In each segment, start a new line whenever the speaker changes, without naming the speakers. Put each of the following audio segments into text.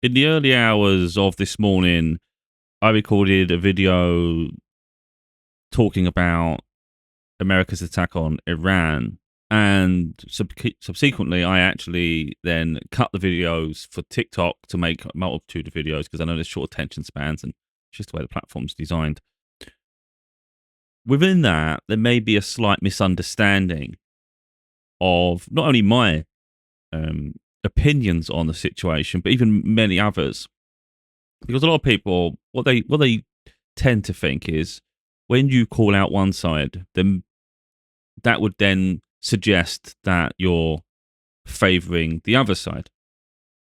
In the early hours of this morning, I recorded a video talking about America's attack on Iran. And subsequently, I actually then cut the videos for TikTok to make a multitude of videos because I know there's short attention spans and it's just the way the platform's designed. Within that, there may be a slight misunderstanding of not only my opinions on the situation, but even many others. Because a lot of people, what they tend to think is when you call out one side, then that would then suggest that you're favoring the other side.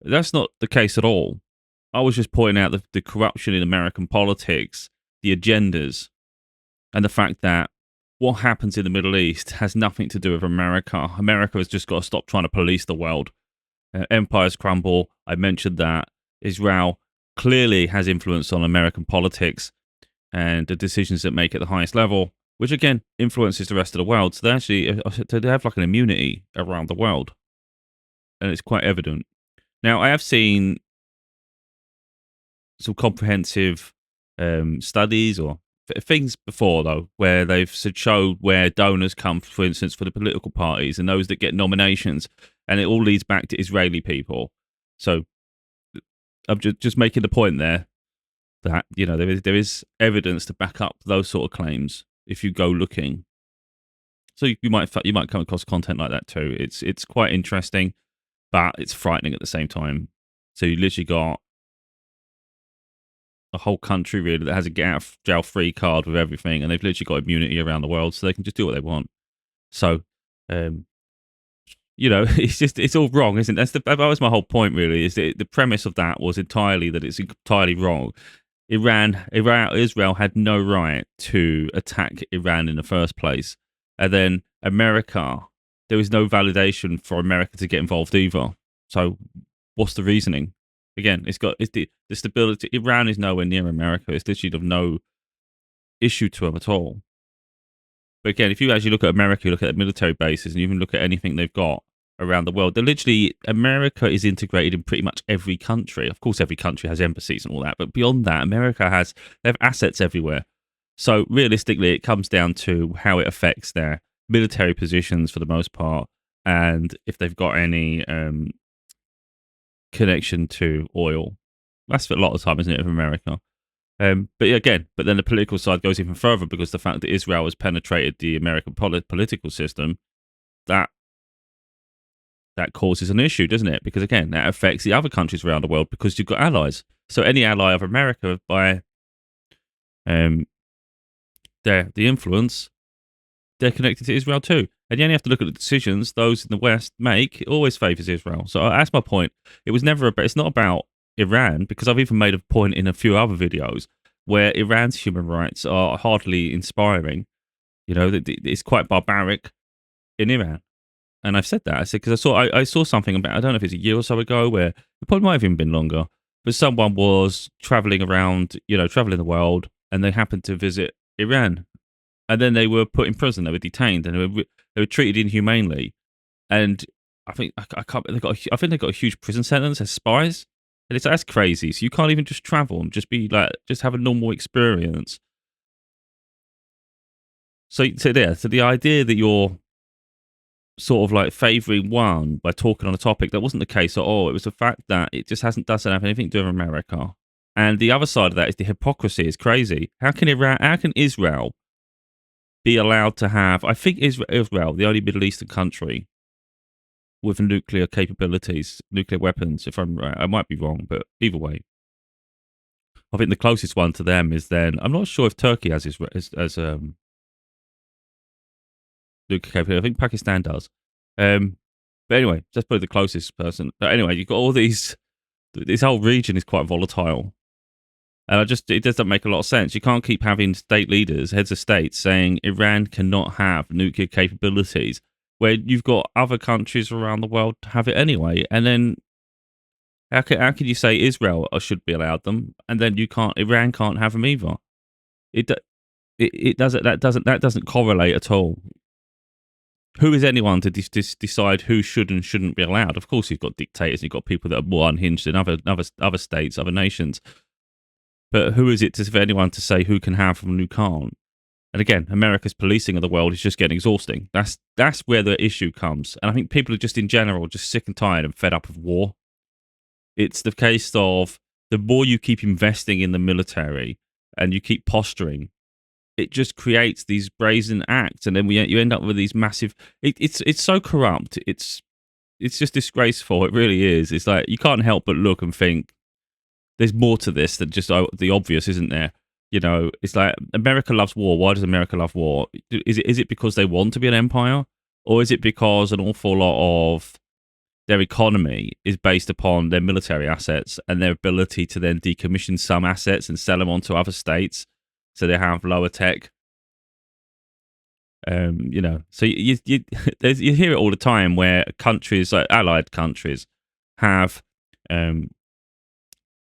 That's not the case at all. I was just pointing out the corruption in American politics, the agendas, and the fact that what happens in the Middle East has nothing to do with America. America has just got to stop trying to police the world. Empires crumble. I mentioned that. Israel clearly has influence on American politics and the decisions that make at the highest level, which again influences the rest of the world. So they have like an immunity around the world, and it's quite evident. Now, I have seen some comprehensive studies or things before, though, where they've showed where donors come, for instance, for the political parties and those that get nominations, and it all leads back to Israeli people. So I'm just making the point there that there is evidence to back up those sort of claims if you go looking. So you might come across content like that too. It's quite interesting, but it's frightening at the same time. So you literally got a whole country really that has a get out of jail free card with everything, and they've literally got immunity around the world, so they can just do what they want. So, it's all wrong, isn't it? That was my whole point really. Is the premise of that was entirely that it's entirely wrong. Israel had no right to attack Iran in the first place, and then America, there was no validation for America to get involved either. So, what's the reasoning? Again, it's the stability. Iran is nowhere near America. It's literally of no issue to them at all. But again, if you actually look at America, you look at military bases, and you even look at anything they've got around the world, America is integrated in pretty much every country. Of course, every country has embassies and all that, but beyond that, they have assets everywhere. So realistically, it comes down to how it affects their military positions for the most part, and if they've got any connection to oil. That's a lot of the time, isn't it, of America? But then the political side goes even further because the fact that Israel has penetrated the American political system, that causes an issue, doesn't it? Because again, that affects the other countries around the world because you've got allies. So any ally of America by the influence, they're connected to Israel too. And you only have to look at the decisions those in the West make. It always favors Israel. So that's my point. It's not about Iran, because I've even made a point in a few other videos where Iran's human rights are hardly inspiring. It's quite barbaric in Iran. And I've said that. I said, because I saw something about, I don't know if it's a year or so ago, where it probably might have even been longer, but someone was traveling around, traveling the world, and they happened to visit Iran. And then they were put in prison. They were detained, and they were treated inhumanely. And I think they got a huge prison sentence as spies. And that's crazy. So you can't even just travel and just have a normal experience. So the idea that you're sort of like favoring one by talking on a topic, that wasn't the case at all. It was the fact that it just doesn't have anything to do with America. And the other side of that is the hypocrisy is crazy. How can Israel be allowed to have, I think Israel, the only Middle Eastern country with nuclear capabilities, nuclear weapons, if I'm right. I might be wrong, but either way. I think the closest one to them is then, I'm not sure if Turkey has nuclear capability. I think Pakistan does. But anyway, just probably the closest person. But anyway, you've got all this whole region is quite volatile. And it doesn't make a lot of sense. You can't keep having state leaders, heads of states, saying Iran cannot have nuclear capabilities, where you've got other countries around the world to have it anyway. And then how can you say Israel should be allowed them, and then Iran can't have them either? It doesn't correlate at all. who is anyone to decide who should and shouldn't be allowed? Of course, you've got dictators, you've got people that are more unhinged in other states, other nations. But who is it for anyone to say who can have and who can't? And again, America's policing of the world is just getting exhausting. That's where the issue comes. And I think people are just in general just sick and tired and fed up of war. It's the case of the more you keep investing in the military and you keep posturing, it just creates these brazen acts, and then you end up with these massive. It's so corrupt. It's just disgraceful. It really is. It's like you can't help but look and think there's more to this than just the obvious, isn't there? You know, it's like America loves war. Why does America love war? Is it because they want to be an empire, or is it because an awful lot of their economy is based upon their military assets and their ability to then decommission some assets and sell them on to other states, so they have lower tech? You know, so you hear it all the time where countries, like allied countries, have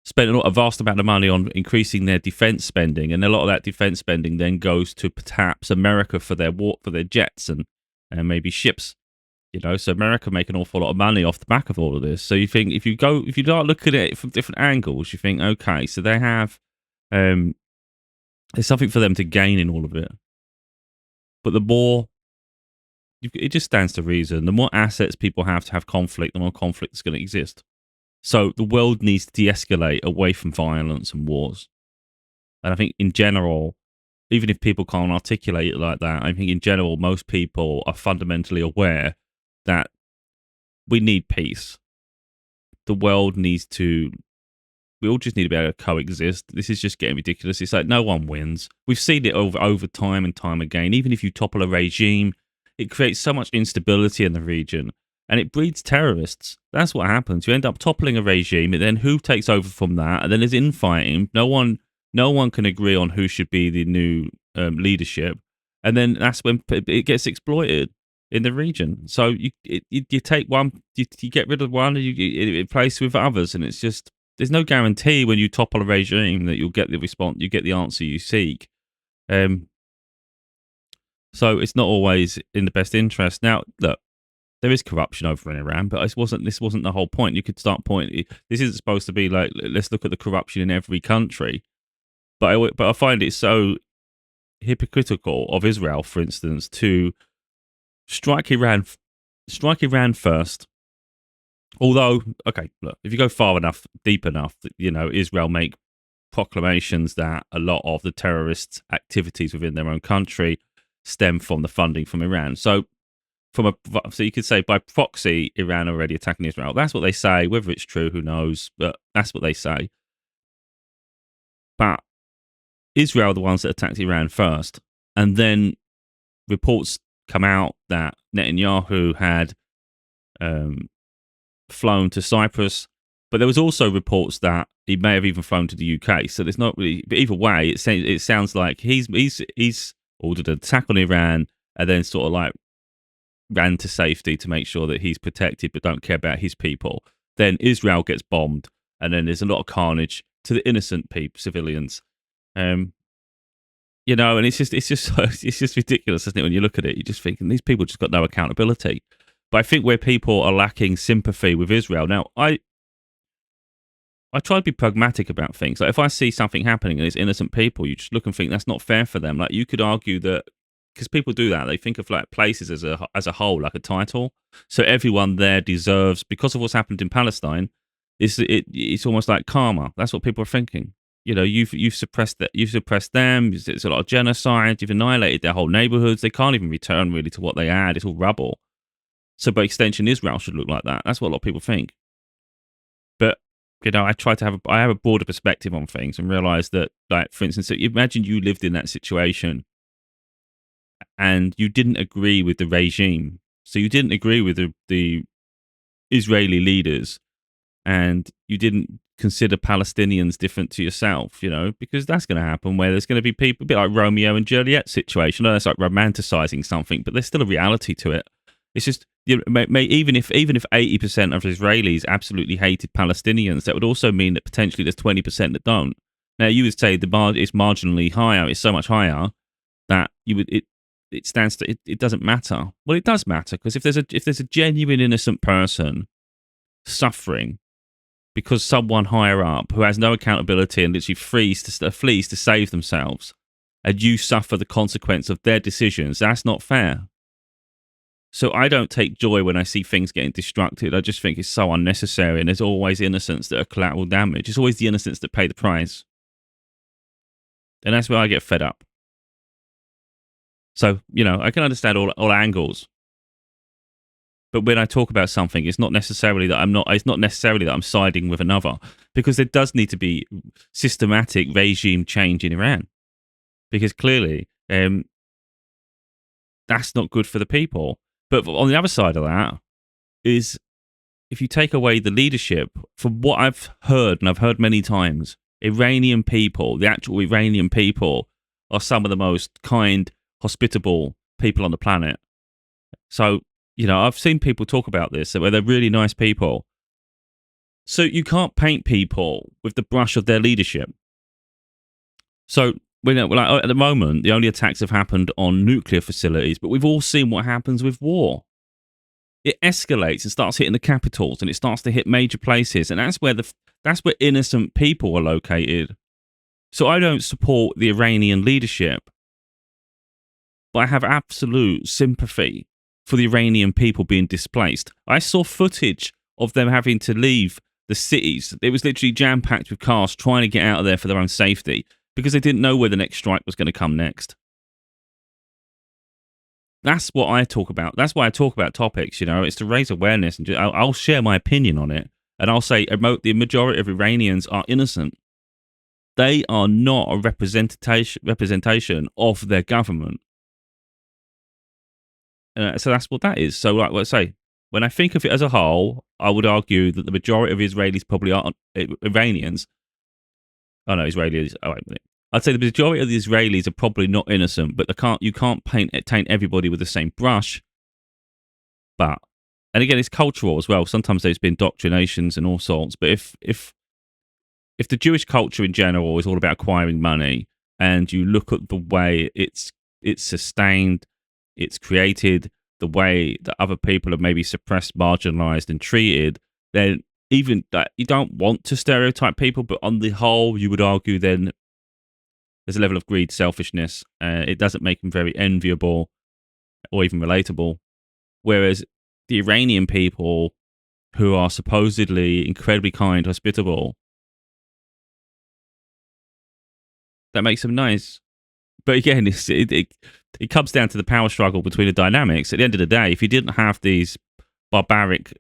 spent a vast amount of money on increasing their defense spending, and a lot of that defense spending then goes to perhaps America for their jets and maybe ships. You know, so America make an awful lot of money off the back of all of this. So you think if you start looking at it from different angles, you think, okay, so they have there's something for them to gain in all of it. But the more it just stands to reason, the more assets people have to have conflict, the more conflict is going to exist. So the world needs to de-escalate away from violence and wars. And I think in general, even if people can't articulate it like that, I think in general, most people are fundamentally aware that we need peace. The world needs to, we all just need to be able to coexist. This is just getting ridiculous. It's like no one wins. We've seen it over time and time again. Even if you topple a regime, it creates so much instability in the region. And it breeds terrorists. That's what happens. You end up toppling a regime, and then who takes over from that? And then there's infighting. No one can agree on who should be the new leadership. And then that's when it gets exploited in the region. So you take one, you get rid of one, and you replace with others. And it's just, there's no guarantee when you topple a regime that you'll get the response, you get the answer you seek. So it's not always in the best interest. Now, look, there is corruption over in Iran, but this wasn't the whole point. You could start pointing. This isn't supposed to be like, let's look at the corruption in every country. But I find it so hypocritical of Israel, for instance, to strike Iran first. Although, okay, look, if you go far enough, deep enough, you know, Israel make proclamations that a lot of the terrorist activities within their own country stem from the funding from Iran. So you could say by proxy, Iran are already attacking Israel. That's what they say. Whether it's true, who knows? But that's what they say. But Israel are the ones that attacked Iran first. And then reports come out that Netanyahu had flown to Cyprus. But there was also reports that he may have even flown to the UK. So there's not really... But either way, it sounds like he's ordered an attack on Iran and then sort of like ran to safety to make sure that he's protected but don't care about his people. Then Israel gets bombed, and then there's a lot of carnage to the innocent people, civilians. You know, and it's just ridiculous, isn't it? When you look at it, you're just thinking these people just got no accountability. But I think where people are lacking sympathy with Israel now, I try to be pragmatic about things. Like if I see something happening and it's innocent people, you just look and think that's not fair for them. Like you could argue that, because people do that, they think of like places as a whole, like a title. So everyone there deserves, because of what's happened in Palestine, it's almost like karma. That's what people are thinking. You know, you've suppressed that, you've suppressed them. It's a lot of genocide. You've annihilated their whole neighborhoods. They can't even return really to what they had. It's all rubble. So by extension, Israel should look like that. That's what a lot of people think. But you know, I have a broader perspective on things and realize that, like for instance, imagine you lived in that situation and you didn't agree with the regime. So you didn't agree with the Israeli leaders, and you didn't consider Palestinians different to yourself, you know, because that's going to happen where there's going to be people, a bit like Romeo and Juliet situation. I know it's like romanticizing something, but there's still a reality to it. It's just, you know, even if 80% of Israelis absolutely hated Palestinians, that would also mean that potentially there's 20% that don't. Now, you would say it's marginally higher. It's so much higher that it stands to it doesn't matter. Well, it does matter, because if there's a genuine innocent person suffering because someone higher up who has no accountability and literally flees to save themselves, and you suffer the consequence of their decisions, that's not fair. So I don't take joy when I see things getting destructed. I just think it's so unnecessary, and there's always innocents that are collateral damage. It's always the innocents that pay the price. And that's where I get fed up. So, I can understand all angles. But when I talk about something, it's not necessarily that I'm siding with another, because there does need to be systematic regime change in Iran. Because clearly, that's not good for the people. But on the other side of that is, if you take away the leadership, from what I've heard, and I've heard many times, Iranian people, the actual Iranian people, are some of the most kind, hospitable people on the planet. So, I've seen people talk about this, where they're really nice people. So you can't paint people with the brush of their leadership. So, at the moment, the only attacks have happened on nuclear facilities, but we've all seen what happens with war. It escalates and starts hitting the capitals, and it starts to hit major places, and that's where innocent people are located. So I don't support the Iranian leadership, but I have absolute sympathy for the Iranian people being displaced. I saw footage of them having to leave the cities. It was literally jam-packed with cars trying to get out of there for their own safety, because they didn't know where the next strike was going to come next. That's what I talk about. That's why I talk about topics, It's to raise awareness, and I'll share my opinion on it. And I'll say the majority of Iranians are innocent. They are not a representation of their government. So that's what that is. So, like what I say, when I think of it as a whole, I would argue that the majority of Israelis probably aren't Iranians. Oh no, Israelis. Oh, wait a minute. I'd say the majority of the Israelis are probably not innocent, but you can't taint everybody with the same brush. And again, it's cultural as well. Sometimes there's been indoctrinations and all sorts. But if the Jewish culture in general is all about acquiring money, and you look at the way it's sustained, it's created, the way that other people have maybe suppressed, marginalized, and treated, then even that, you don't want to stereotype people, but on the whole, you would argue then there's a level of greed, selfishness. It doesn't make them very enviable or even relatable. Whereas the Iranian people, who are supposedly incredibly kind, hospitable, that makes them nice. But again, it comes down to the power struggle between the dynamics. At the end of the day, if you didn't have these barbaric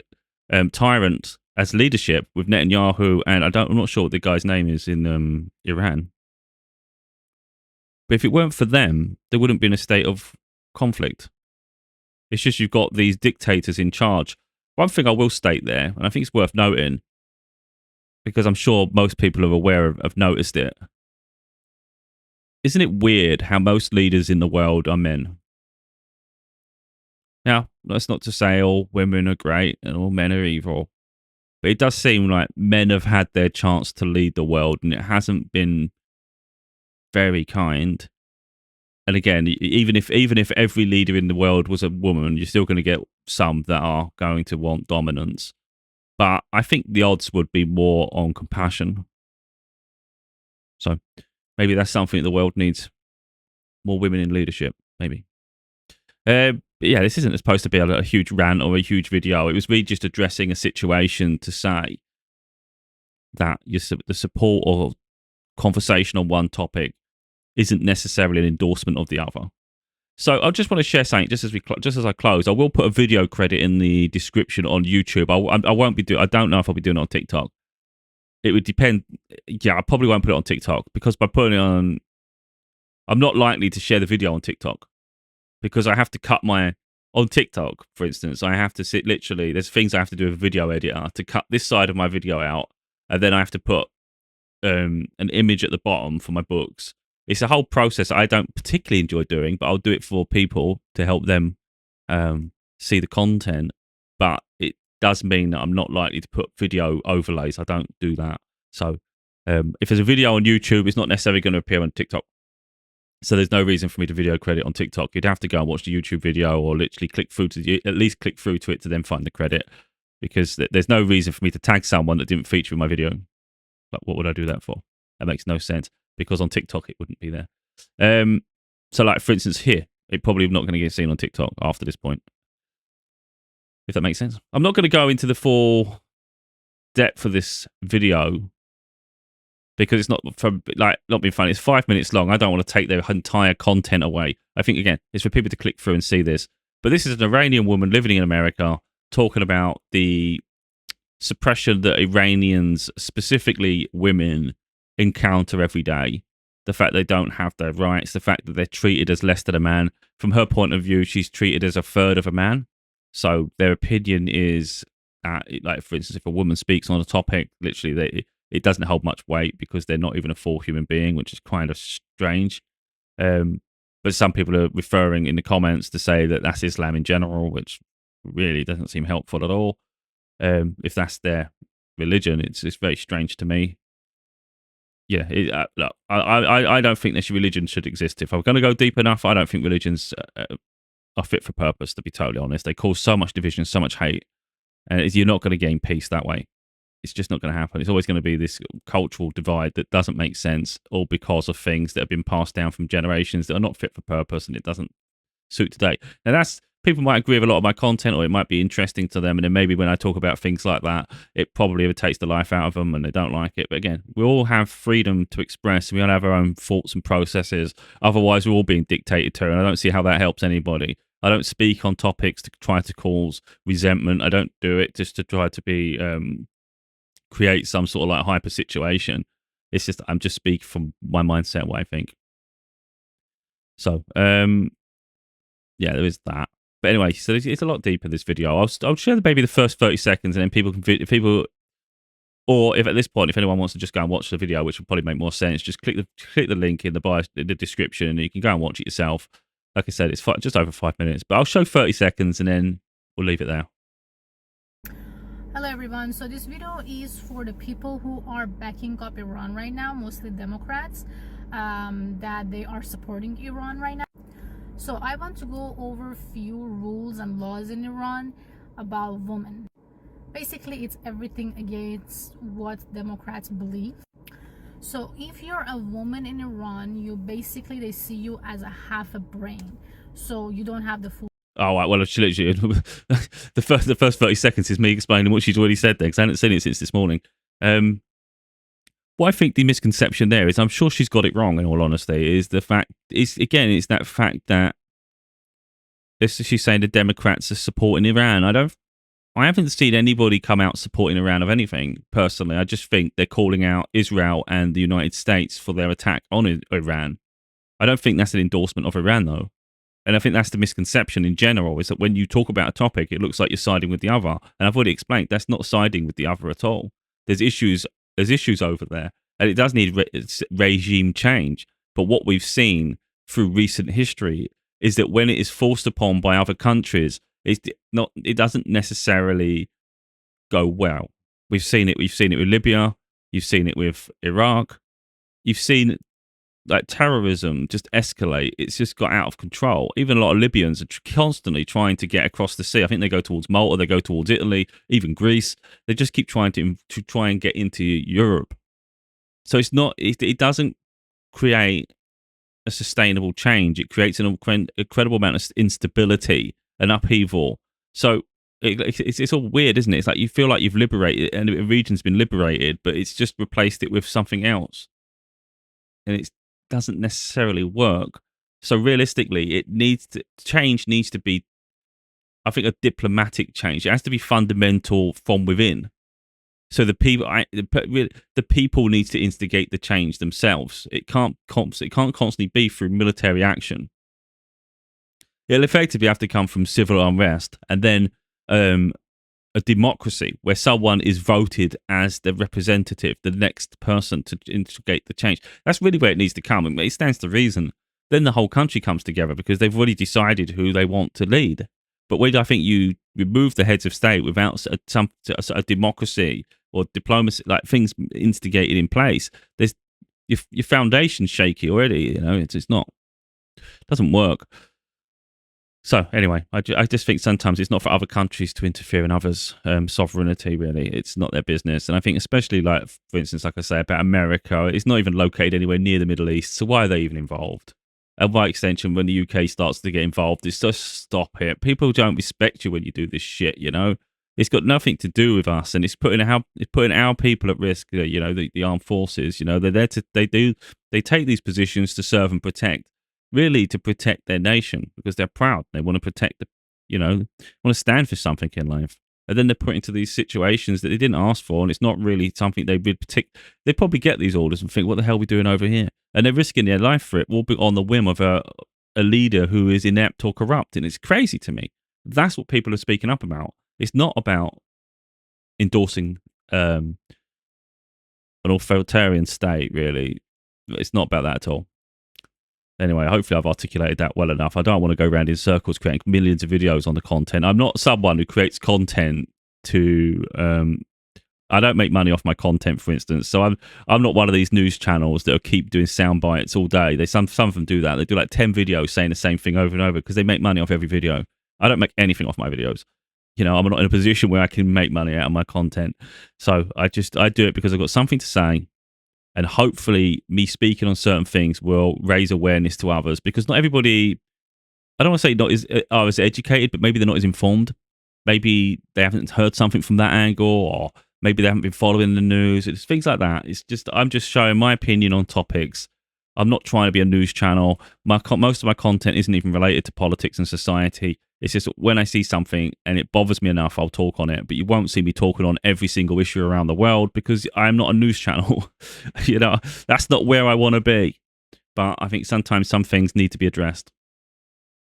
tyrants as leadership with Netanyahu, and I'm not sure what the guy's name is in Iran, but if it weren't for them, there wouldn't be in a state of conflict. It's just you've got these dictators in charge. One thing I will state there, and I think it's worth noting, because I'm sure most people are aware have noticed it. Isn't it weird how most leaders in the world are men? Now, that's not to say all women are great and all men are evil, but it does seem like men have had their chance to lead the world, and it hasn't been very kind. And again, even if every leader in the world was a woman, you're still going to get some that are going to want dominance. But I think the odds would be more on compassion. So maybe that's something the world needs: more women in leadership, maybe. But yeah, this isn't supposed to be a huge rant or a huge video. It was me just addressing a situation to say that the support or conversation on one topic isn't necessarily an endorsement of the other. So I just want to share something just as I close. I will put a video credit in the description on YouTube. I won't be I don't know if I'll be doing it on TikTok. It would depend. Yeah, I probably won't put it on TikTok, because by putting it on, I'm not likely to share the video on TikTok, because I have to cut on TikTok, for instance, I have to sit literally, there's things I have to do with a video editor to cut this side of my video out, and then I have to put an image at the bottom for my books. It's a whole process I don't particularly enjoy doing, but I'll do it for people to help them see the content. But it does mean that I'm not likely to put video overlays. I don't do that. So if there's a video on YouTube, it's not necessarily going to appear on TikTok. So there's no reason for me to video credit on TikTok. You'd have to go and watch the YouTube video, or literally at least click through to it to then find the credit, because there's no reason for me to tag someone that didn't feature in my video. Like, what would I do that for? That makes no sense, because on TikTok it wouldn't be there. So like, for instance, here, it probably not going to get seen on TikTok after this point, if that makes sense. I'm not going to go into the full depth of this video, because it's not being funny. It's 5 minutes long. I don't want to take their entire content away. I think, again, it's for people to click through and see this. But this is an Iranian woman living in America talking about the suppression that Iranians, specifically women, encounter every day. The fact they don't have their rights, the fact that they're treated as less than a man. From her point of view, she's treated as a third of a man. So their opinion is, like, for instance, if a woman speaks on a topic, literally it doesn't hold much weight, because they're not even a full human being, which is kind of strange. But some people are referring in the comments to say that that's Islam in general, which really doesn't seem helpful at all. If that's their religion, it's very strange to me. Yeah, look, I don't think this religion should exist. If I'm going to go deep enough, I don't think religions are fit for purpose, to be totally honest. They cause so much division, so much hate, and you're not going to gain peace that way. It's just not going to happen. It's always going to be this cultural divide that doesn't make sense, all because of things that have been passed down from generations that are not fit for purpose, and it doesn't suit today. Now, people might agree with a lot of my content, or it might be interesting to them, and then maybe when I talk about things like that, it probably irritates the life out of them and they don't like it. But again, we all have freedom to express, and we all have our own thoughts and processes. Otherwise, we're all being dictated to, and I don't see how that helps anybody. I don't speak on topics to try to cause resentment. I don't do it just to try to be create some sort of like hyper situation. It's just, I'm just speaking from my mindset, what I think. So yeah, there is that. But anyway, so it's a lot deeper, this video. I'll share maybe the first 30 seconds, and then or if at this point, if anyone wants to just go and watch the video, which would probably make more sense, just click the link in the bio, in the description, and you can go and watch it yourself. Like I said, it's just over 5 minutes, but I'll show 30 seconds and then we'll leave it there.
Hello everyone, so this video is for the people who are backing up Iran right now, mostly Democrats, that they are supporting Iran right now. So I want to go over a few rules and laws in Iran about women. Basically, it's everything against what Democrats believe. So if you're a woman in Iran, they see you as a half a brain. So you don't have the full.
Oh, right. Well, she literally, the first 30 seconds is me explaining what she's already said there, because I hadn't seen it since this morning. What I think the misconception there is, I'm sure she's got it wrong, in all honesty, is the fact, it's that fact that she's saying the Democrats are supporting Iran. I haven't seen anybody come out supporting Iran of anything, personally. I just think they're calling out Israel and the United States for their attack on Iran. I don't think that's an endorsement of Iran, though. And I think that's the misconception in general, is that when you talk about a topic, it looks like you're siding with the other. And I've already explained, that's not siding with the other at all. There's issues over there, and it does need regime change. But what we've seen through recent history is that when it is forced upon by other countries, it doesn't necessarily go well. We've seen it with Libya, you've seen it with Iraq, you've seen like terrorism just escalate. It's just got out of control. Even a lot of Libyans are constantly trying to get across the sea. I think they go towards Malta, they go towards Italy, even Greece. They just keep trying to try and get into Europe. So it doesn't create a sustainable change. It creates an incredible amount of instability and upheaval. So it's all weird, isn't it? It's like you feel like you've liberated, and a region's been liberated, but it's just replaced it with something else. And it doesn't necessarily work. So realistically, change needs to be, I think, a diplomatic change. It has to be fundamental from within. So the people need to instigate the change themselves. It can't constantly be through military action. It'll effectively have to come from civil unrest, and then a democracy where someone is voted as the representative, the next person to instigate the change. That's really where it needs to come. It stands to reason. Then the whole country comes together, because they've already decided who they want to lead. But when I think you remove the heads of state without a democracy or diplomacy, like things instigated in place, there's your foundation's shaky already. You know, it's not. doesn't work. So anyway, I just think sometimes it's not for other countries to interfere in others' sovereignty. Really, it's not their business. And I think, especially like, for instance, like I say about America, it's not even located anywhere near the Middle East. So why are they even involved? And by extension, when the UK starts to get involved, it's just stop it. People don't respect you when you do this shit. You know, it's got nothing to do with us, and it's putting our people at risk. You know, the armed forces. You know, they're there to they take these positions to serve and protect, really to protect their nation, because they're proud. They want to protect want to stand for something in life. And then they're put into these situations that they didn't ask for, and it's not really something they would They probably get these orders and think, what the hell are we doing over here? And they're risking their life for it, all on the whim of a leader who is inept or corrupt. And it's crazy to me. That's what people are speaking up about. It's not about endorsing an authoritarian state, really. It's not about that at all. Anyway, hopefully I've articulated that well enough. I don't want to go around in circles creating millions of videos on the content. I'm not someone who creates content to... I don't make money off my content, for instance. So I'm not one of these news channels that will keep doing sound bites all day. Some of them do that. They do like 10 videos saying the same thing over and over because they make money off every video. I don't make anything off my videos. You know, I'm not in a position where I can make money out of my content. So I do it because I've got something to say. And hopefully me speaking on certain things will raise awareness to others, because not everybody, I don't want to say are as educated, but maybe they're not as informed. Maybe they haven't heard something from that angle, or maybe they haven't been following the news. It's things like that. It's just, I'm just showing my opinion on topics. I'm not trying to be a news channel. Most of my content isn't even related to politics and society. It's just when I see something and it bothers me enough, I'll talk on it. But you won't see me talking on every single issue around the world, because I'm not a news channel. You know, that's not where I want to be. But I think sometimes some things need to be addressed.